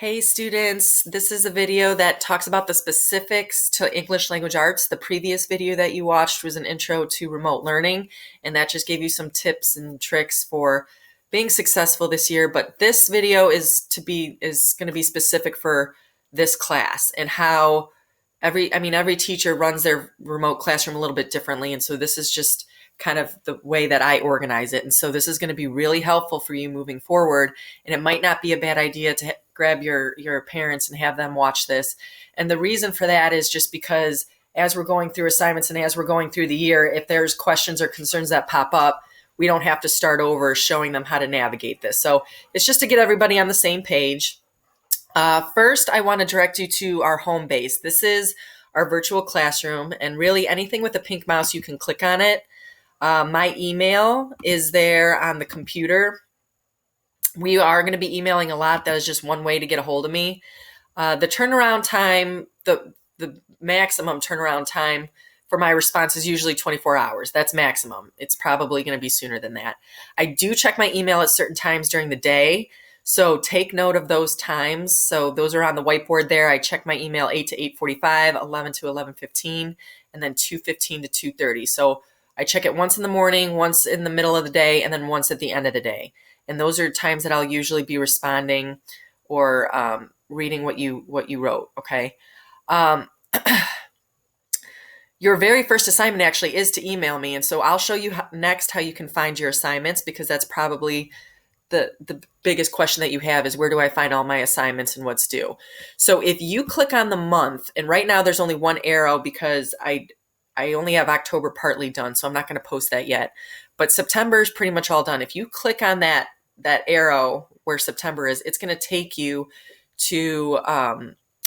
Hey students, this is a video that talks about the specifics to English language arts. The previous video that you watched was an intro to remote learning, and that just gave you some tips and tricks for being successful this year. But this video is going to be specific for this class and how every teacher runs their remote classroom a little bit differently. And so this is just kind of the way that I organize it. And so this is going to be really helpful for you moving forward. And it might not be a bad idea to grab your parents and have them watch this. And the reason for that is just because as we're going through assignments and as we're going through the year, if there's questions or concerns that pop up, we don't have to start over showing them how to navigate this. So it's just to get everybody on the same page. First, I want to direct you to our home base. This is our virtual classroom, and really anything with a pink mouse, you can click on it. My email is there on the computer. We are going to be emailing a lot. That is just one way to get a hold of me. The turnaround time, the maximum turnaround time for my response is usually 24 hours. That's maximum. It's probably going to be sooner than that. I do check my email at certain times during the day. So take note of those times. So those are on the whiteboard there. I check my email 8 to 8:45, 11 to 11:15, and then 2:15 to 2:30. So I check it once in the morning, once in the middle of the day, and then once at the end of the day. And those are times that I'll usually be responding or reading what you wrote, okay? Your very first assignment actually is to email me. And so I'll show you next how you can find your assignments, because that's probably the biggest question that you have is, where do I find all my assignments and what's due? So if you click on the month, and right now there's only one arrow because I only have October partly done, so I'm not going to post that yet. But September is pretty much all done. If you click on that arrow where September is, it's going to take you to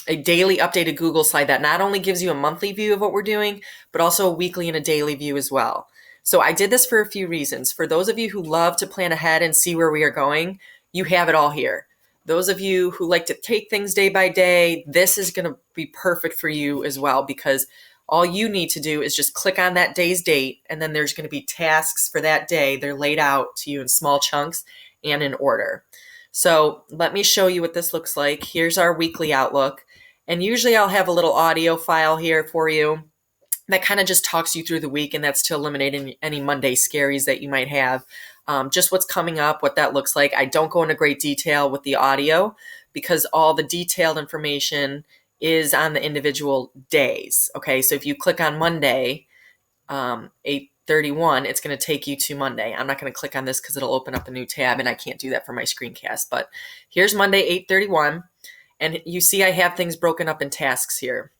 a daily updated Google slide that not only gives you a monthly view of what we're doing, but also a weekly and a daily view as well. So I did this for a few reasons. For those of you who love to plan ahead and see where we are going, you have it all here. Those of you who like to take things day by day, this is going to be perfect for you as well, because all you need to do is just click on that day's date, and then there's going to be tasks for that day. They're laid out to you in small chunks and in order. So let me show you what this looks like. Here's our weekly outlook. And usually I'll have a little audio file here for you that kind of just talks you through the week, and that's to eliminate any Monday scaries that you might have. Just what's coming up, what that looks like. I don't go into great detail with the audio because all the detailed information is on the individual days. Okay, so if you click on Monday, 8:31, it's going to take you to Monday. I'm not going to click on this because it'll open up a new tab, and I can't do that for my screencast. But here's Monday, 8:31, and you see I have things broken up in tasks here.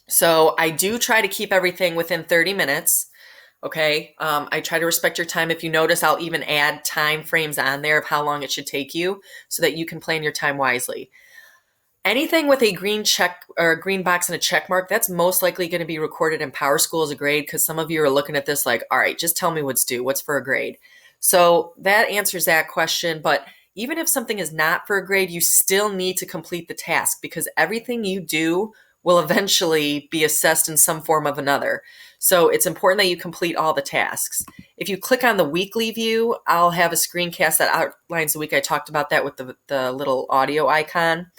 So I do try to keep everything within 30 minutes. Okay, I try to respect your time. If you notice, I'll even add time frames on there of how long it should take you so that you can plan your time wisely. Anything with a green check or a green box and a check mark, that's most likely going to be recorded in PowerSchool as a grade, because some of you are looking at this like, all right, just tell me what's due. What's for a grade? So that answers that question. But even if something is not for a grade, you still need to complete the task, because everything you do will eventually be assessed in some form of another. So it's important that you complete all the tasks. If you click on the weekly view, I'll have a screencast that outlines the week. I talked about that with the little audio icon.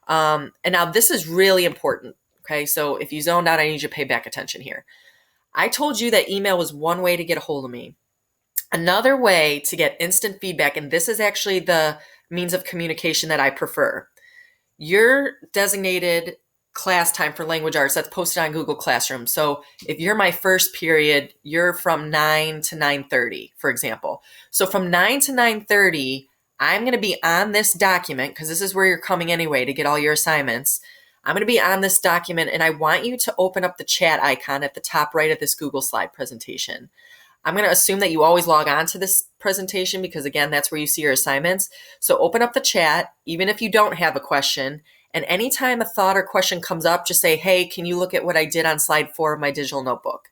And now this is really important. Okay, so if you zoned out, I need you to pay back attention here. I told you that email was one way to get a hold of me. Another way to get instant feedback, and this is actually the means of communication that I prefer. Your designated class time for language arts, that's posted on Google Classroom. So if you're my first period, you're from 9 to 9:30, for example. So from 9 to 9:30, I'm going to be on this document, because this is where you're coming anyway to get all your assignments. I'm going to be on this document, and I want you to open up the chat icon at the top right of this Google slide presentation. I'm going to assume that you always log on to this presentation because, again, that's where you see your assignments. So open up the chat, even if you don't have a question. And anytime a thought or question comes up, just say, hey, can you look at what I did on slide 4 of my digital notebook?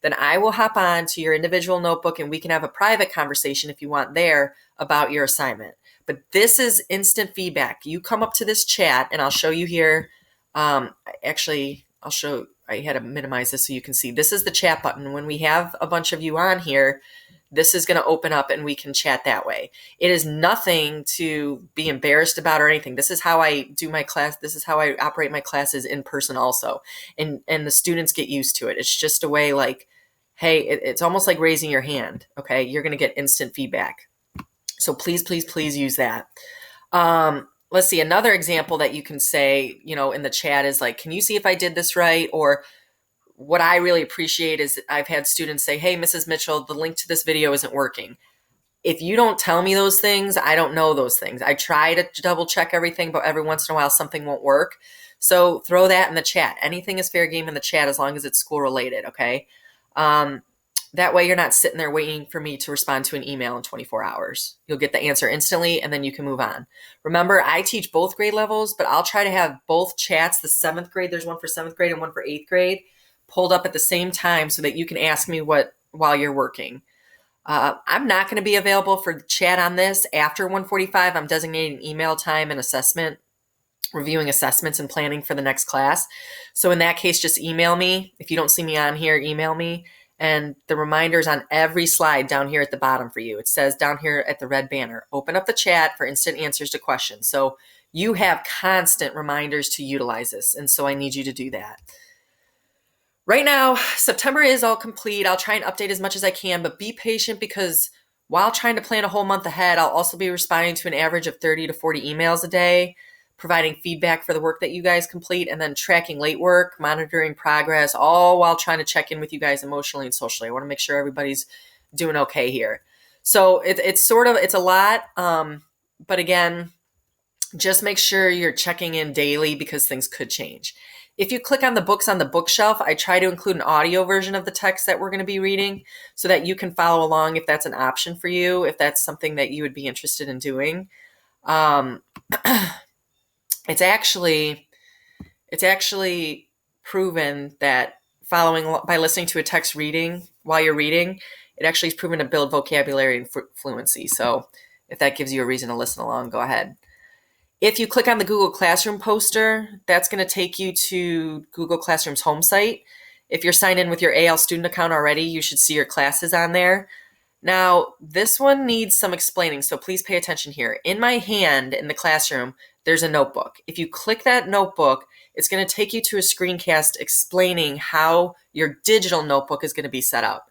Then I will hop on to your individual notebook, and we can have a private conversation if you want there about your assignment. But this is instant feedback. You come up to this chat, and I'll show you here. I had to minimize this so you can see. This is the chat button. When we have a bunch of you on here, this is going to open up and we can chat that way. It is nothing to be embarrassed about or anything. This is how I do my class. This is how I operate my classes in person also. And the students get used to it. It's just a way like, hey, it's almost like raising your hand. Okay. You're going to get instant feedback. So please, please, please use that. Let's see. Another example that you can say, in the chat is like, can you see if I did this right? Or what I really appreciate is I've had students say, hey, Mrs. Mitchell, the link to this video isn't working. If you don't tell me those things, I don't know those things. I try to double check everything, but every once in a while something won't work. So throw that in the chat. Anything is fair game in the chat as long as it's school related, okay? That way you're not sitting there waiting for me to respond to an email in 24 hours. You'll get the answer instantly and then you can move on. Remember, I teach both grade levels, but I'll try to have both chats, the 7th grade, there's one for 7th grade and one for 8th grade, pulled up at the same time so that you can ask me while you're working. I'm not going to be available for chat on this after 1:45. I'm designating email time and assessment, reviewing assessments and planning for the next class. So in that case, just email me. If you don't see me on here, email me. And the reminders on every slide down here at the bottom for you. It says down here at the red banner, open up the chat for instant answers to questions. So you have constant reminders to utilize this. And so I need you to do that. Right now, September is all complete. I'll try and update as much as I can, but be patient because while trying to plan a whole month ahead, I'll also be responding to an average of 30 to 40 emails a day, providing feedback for the work that you guys complete, and then tracking late work, monitoring progress, all while trying to check in with you guys emotionally and socially. I want to make sure everybody's doing okay here. So it's a lot. But again, just make sure you're checking in daily because things could change. If you click on the books on the bookshelf, I try to include an audio version of the text that we're going to be reading so that you can follow along if that's an option for you, if that's something that you would be interested in doing. It's actually proven that by listening to a text reading while you're reading, it actually is proven to build vocabulary and fluency. So if that gives you a reason to listen along, go ahead. If you click on the Google Classroom poster, that's going to take you to Google Classroom's home site. If you're signed in with your AL student account already, you should see your classes on there. Now, this one needs some explaining, so please pay attention here. In my hand in the classroom, there's a notebook. If you click that notebook, it's going to take you to a screencast explaining how your digital notebook is going to be set up.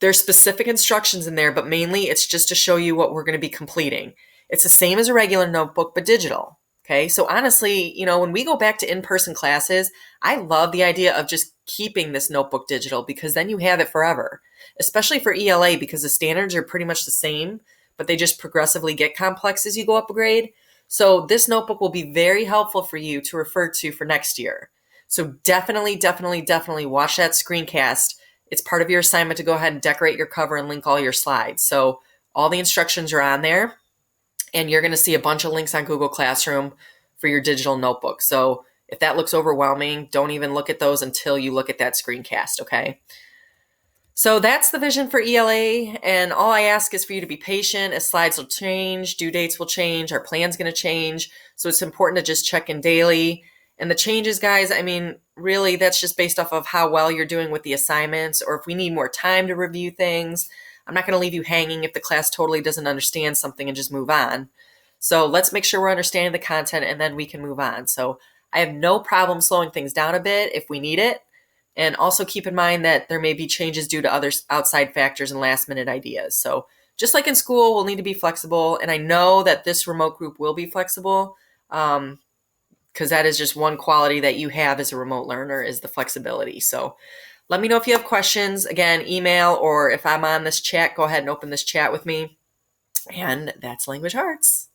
There's specific instructions in there, but mainly it's just to show you what we're going to be completing. It's the same as a regular notebook, but digital. Okay. So honestly, when we go back to in-person classes, I love the idea of just keeping this notebook digital because then you have it forever, especially for ELA because the standards are pretty much the same, but they just progressively get complex as you go up a grade. So this notebook will be very helpful for you to refer to for next year. So definitely, definitely, definitely watch that screencast. It's part of your assignment to go ahead and decorate your cover and link all your slides. So all the instructions are on there. And you're going to see a bunch of links on Google Classroom for your digital notebook. So if that looks overwhelming, don't even look at those until you look at that screencast, okay? So that's the vision for ELA. And all I ask is for you to be patient as slides will change, due dates will change, our plan's going to change. So it's important to just check in daily. And the changes, guys, really that's just based off of how well you're doing with the assignments or if we need more time to review things. I'm not going to leave you hanging if the class totally doesn't understand something and just move on. So let's make sure we're understanding the content and then we can move on. So I have no problem slowing things down a bit if we need it. And also keep in mind that there may be changes due to other outside factors and last minute ideas. So just like in school, we'll need to be flexible. And I know that this remote group will be flexible because that is just one quality that you have as a remote learner is the flexibility. So let me know if you have questions. Again, email, or if I'm on this chat, go ahead and open this chat with me. And that's Language Hearts.